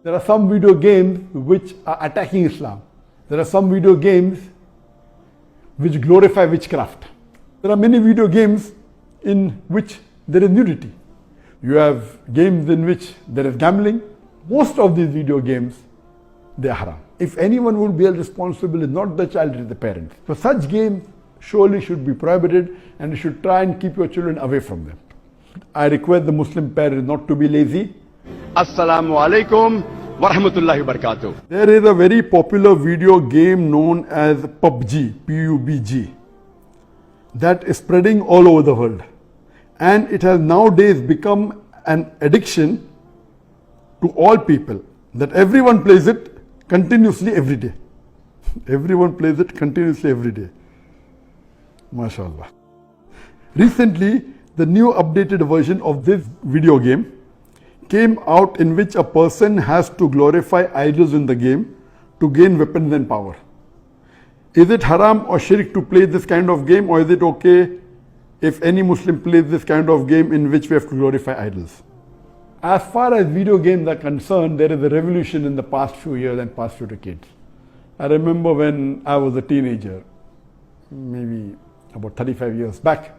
There are some video games which are attacking Islam. There are some video games which glorify witchcraft. There are many video games in which there is nudity. You have games in which there is gambling. Most of these video games, they are haram. If anyone will be held responsible, it's not the child, it is the parents. So such games surely should be prohibited, and you should try and keep your children away from them. I request the Muslim parents not to be lazy. Assalamu alaikum wa rahmatullahi wa barakatuh. There is a very popular video game known as PUBG, P-U-B-G, that is spreading all over the world. And it has nowadays become an addiction to all people, that everyone plays it continuously every day. Everyone plays it continuously every day. MashaAllah. Recently, the new updated version of this video game came out, in which a person has to glorify idols in the game to gain weapons and power. Is it haram or shirk to play this kind of game, or is it okay if any Muslim plays this kind of game in which we have to glorify idols? As far as video games are concerned, there is a revolution in the past few years and past few decades. I remember when I was a teenager, maybe about 35 years back,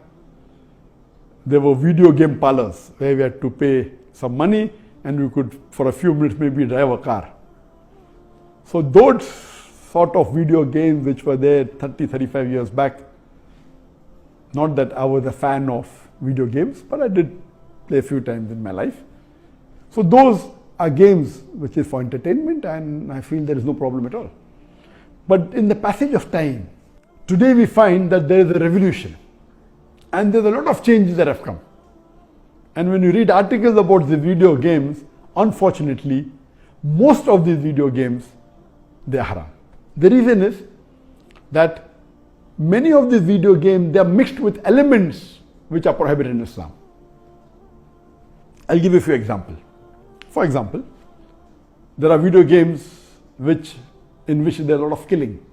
there were video game parlors where we had to pay some money and we could, for a few minutes, maybe drive a car. So those sort of video games which were there 30, 35 years back, not that I was a fan of video games, but I did play a few times in my life. So those are games which is for entertainment, and I feel there is no problem at all. But in the passage of time, today we find that there is a revolution and there's a lot of changes that have come. And when you read articles about the video games, unfortunately, most of these video games, they are haram. The reason is that many of these video games, they are mixed with elements which are prohibited in Islam. I'll give you a few examples. For example, there are video games in which there is a lot of killing.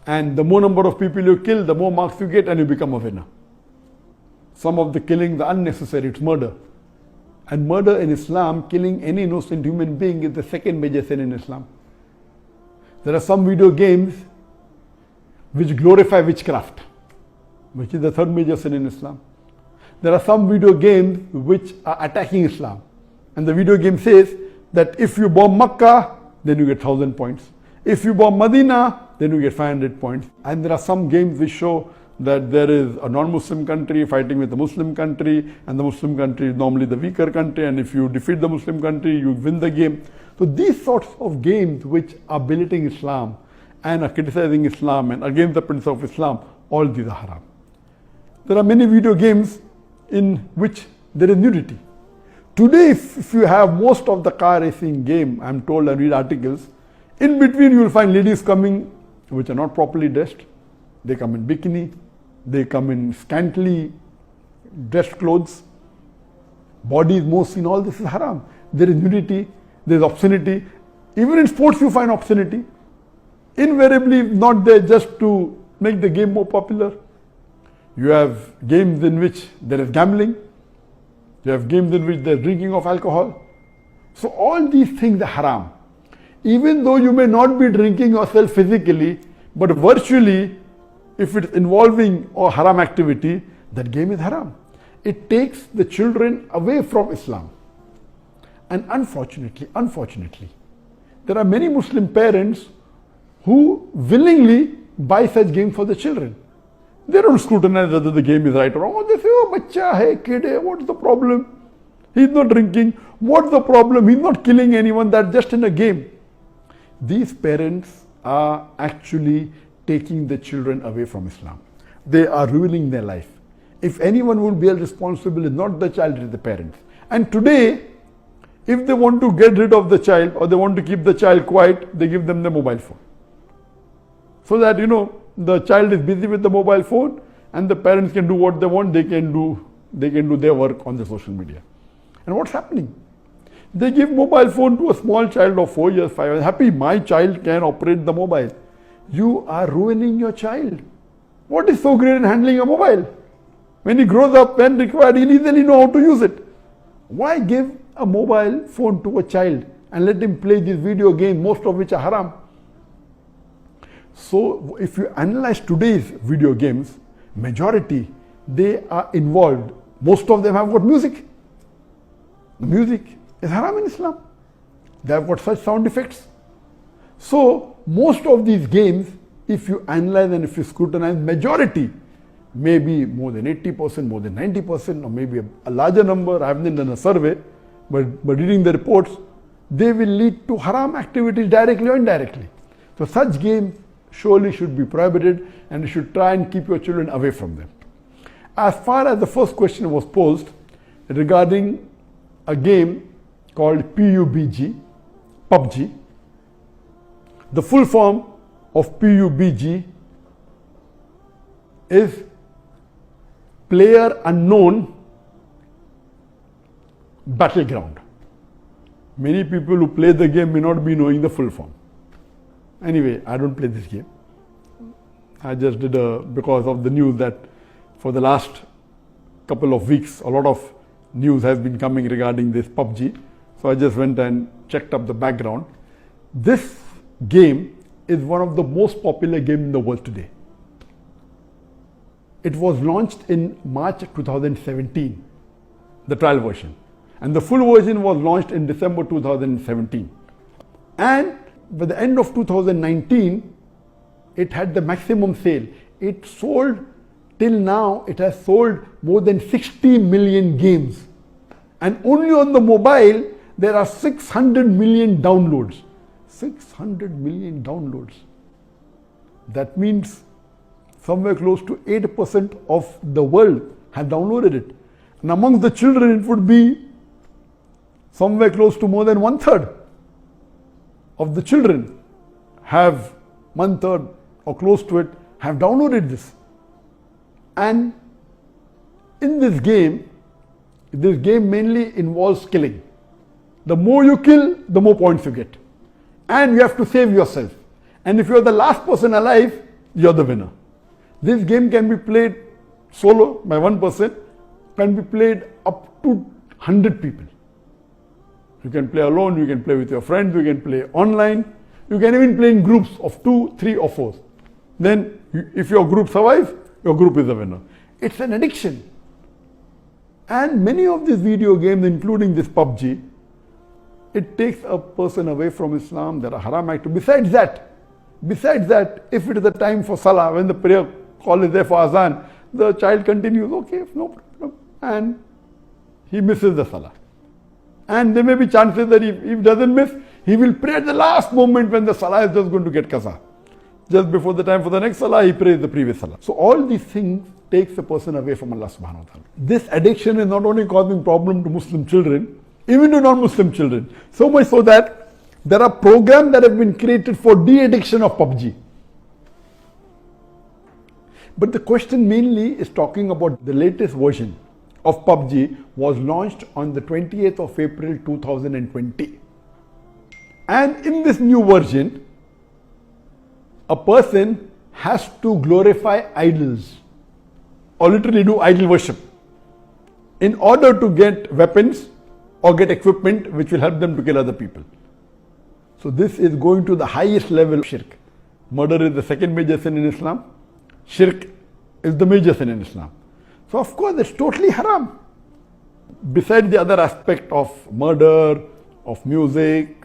And the more number of people you kill, the more marks you get and you become a winner. Some of the killings are unnecessary, it's murder. And murder in Islam, killing any innocent human being, is the second major sin in Islam. There are some video games which glorify witchcraft, which is the third major sin in Islam. There are some video games which are attacking Islam. And the video game says that if you bomb Makkah, then you get 1,000 points. If you bomb Medina, then you get 500 points. And there are some games which show that there is a non-Muslim country fighting with a Muslim country, and the Muslim country is normally the weaker country, and if you defeat the Muslim country, you win the game. So these sorts of games which are belittling Islam and are criticizing Islam and against the principle of Islam, all these are haram. There are many video games in which there is nudity. Today, if you have most of the car racing game, I'm told, and read articles, in between you will find ladies coming which are not properly dressed. They come in bikini, they come in scantily dressed clothes, body is more seen, all this is haram. There is nudity, there is obscenity. Even in sports you find obscenity. Invariably not there just to make the game more popular. You have games in which there is gambling. You have games in which there is drinking of alcohol. So all these things are haram. Even though you may not be drinking yourself physically, but virtually, if it's involving a haram activity, that game is haram. It takes the children away from Islam. And unfortunately, there are many Muslim parents who willingly buy such games for the children. They don't scrutinize whether the game is right or wrong. They say, oh, bacha hai, kid hai, what's the problem? He's not drinking. What's the problem? He's not killing anyone. That's just in a game. These parents are actually taking the children away from Islam. They are ruining their life. If anyone will be held responsible, it's not the child, it is the parents. And today, if they want to get rid of the child or they want to keep the child quiet, they give them the mobile phone. So that, the child is busy with the mobile phone and the parents can do what they want, they can do their work on the social media. And what's happening? They give mobile phone to a small child of 4 years, 5 years. Happy, my child can operate the mobile. You are ruining your child. What is so great in handling a mobile? When he grows up, when required, he'll easily know how to use it. Why give a mobile phone to a child and let him play these video games, most of which are haram. So if you analyze today's video games, majority, they are involved. Most of them have got music. The music is haram in Islam. They have got such sound effects. So most of these games, if you analyze and if you scrutinize, majority, maybe more than 80%, more than 90%, or maybe a larger number, I haven't done a survey, but reading the reports, they will lead to haram activities directly or indirectly. So such games surely should be prohibited, and you should try and keep your children away from them. As far as the first question was posed regarding a game called PUBG, the full form of PUBG is Player Unknown Battleground. Many people who play the game may not be knowing the full form. Anyway, I don't play this game. I just did because of the news that for the last couple of weeks, a lot of news has been coming regarding this PUBG. So I just went and checked up the background. This game is one of the most popular games in the world today. It was launched in March 2017, the trial version. And the full version was launched in December 2017. And by the end of 2019, it had the maximum sale. It sold, till now, it has sold more than 60 million games. And only on the mobile, there are 600 million downloads. 600 million downloads. That means somewhere close to 8% of the world have downloaded it. And amongst the children, it would be somewhere close to more than 1/3 of the children have 1/3 or close to it have downloaded this. And in this game mainly involves killing. The more you kill, the more points you get. And you have to save yourself. And if you're the last person alive, you're the winner. This game can be played solo by one person, can be played up to 100 people. You can play alone, you can play with your friends, you can play online, you can even play in groups of 2, 3 or 4. Then if your group survives, your group is the winner. It's an addiction. And many of these video games, including this PUBG, it takes a person away from Islam. There are haram activities. Besides that, if it is the time for Salah, when the prayer call is there for Azan, the child continues, okay, no problem, and he misses the Salah. And there may be chances that if he doesn't miss, he will pray at the last moment when the Salah is just going to get qaza. Just before the time for the next Salah, he prays the previous Salah. So all these things takes the person away from Allah subhanahu wa ta'ala. This addiction is not only causing problem to Muslim children, even to non-Muslim children. So much so that there are programs that have been created for de-addiction of PUBG. But the question mainly is talking about the latest version of PUBG was launched on the 28th of April 2020. And in this new version, a person has to glorify idols or literally do idol worship in order to get weapons or get equipment which will help them to kill other people. So this is going to the highest level of shirk. Murder is the second major sin in Islam. Shirk is the major sin in Islam. So of course it's totally haram. Besides the other aspect of murder, of music,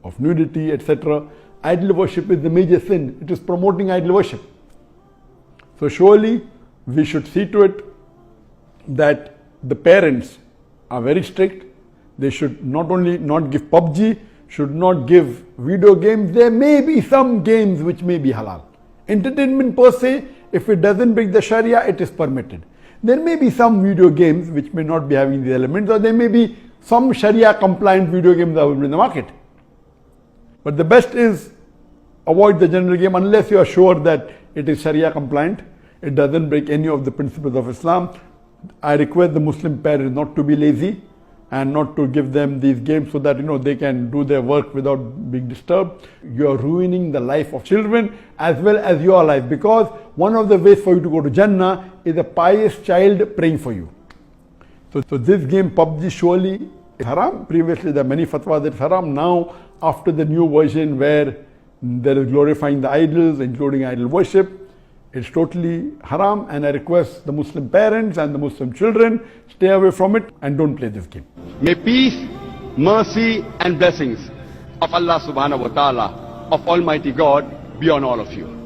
of nudity, etc., idol worship is the major sin. It is promoting idol worship. So surely we should see to it that the parents are very strict. They should not only not give PUBG, should not give video games. There may be some games which may be halal. Entertainment per se, if it doesn't break the Sharia, it is permitted. There may be some video games which may not be having these elements, or there may be some Sharia compliant video games available in the market. But the best is avoid the general game unless you are sure that it is Sharia compliant. It doesn't break any of the principles of Islam. I request the Muslim parents not to be lazy and not to give them these games so that they can do their work without being disturbed. You are ruining the life of children as well as your life, because one of the ways for you to go to Jannah is a pious child praying for you. So this game PUBG surely It's haram. Previously, there are many fatwas that it's haram. Now, after the new version where there is glorifying the idols, including idol worship, it's totally haram, and I request the Muslim parents and the Muslim children, stay away from it and don't play this game. May peace, mercy and blessings of Allah subhanahu wa ta'ala, of Almighty God be on all of you.